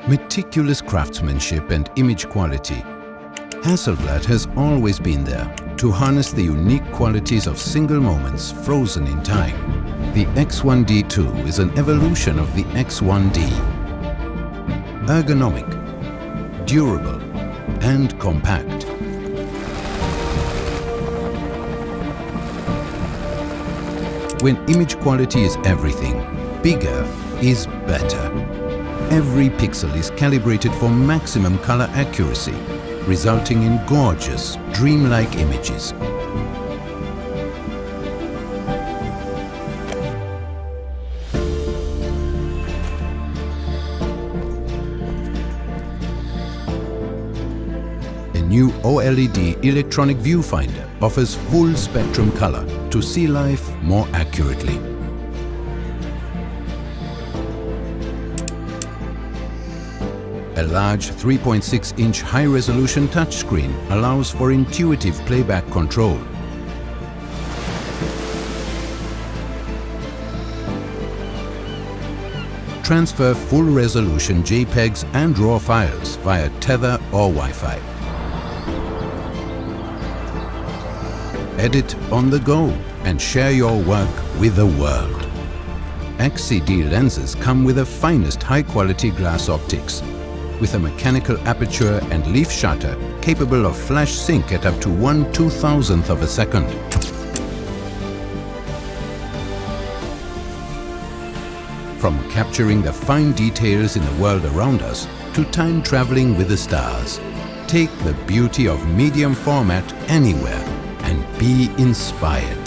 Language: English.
Meticulous craftsmanship and image quality. Hasselblad has always been there to harness the unique qualities of single moments frozen in time. The X1D II is an evolution of the X1D. Ergonomic, durable and compact. When image quality is everything, bigger is better. Every pixel is calibrated for maximum color accuracy, resulting in gorgeous, dreamlike images. A new OLED electronic viewfinder offers full spectrum color to see life more accurately. A large 3.6-inch high-resolution touchscreen allows for intuitive playback control. Transfer full-resolution JPEGs and RAW files via Tether or Wi-Fi. Edit on the go and share your work with the world. XCD lenses come with the finest high-quality glass optics, with a mechanical aperture and leaf shutter capable of flash sync at up to 1/2000th of a second. From capturing the fine details in the world around us to time traveling with the stars, take the beauty of medium format anywhere and be inspired.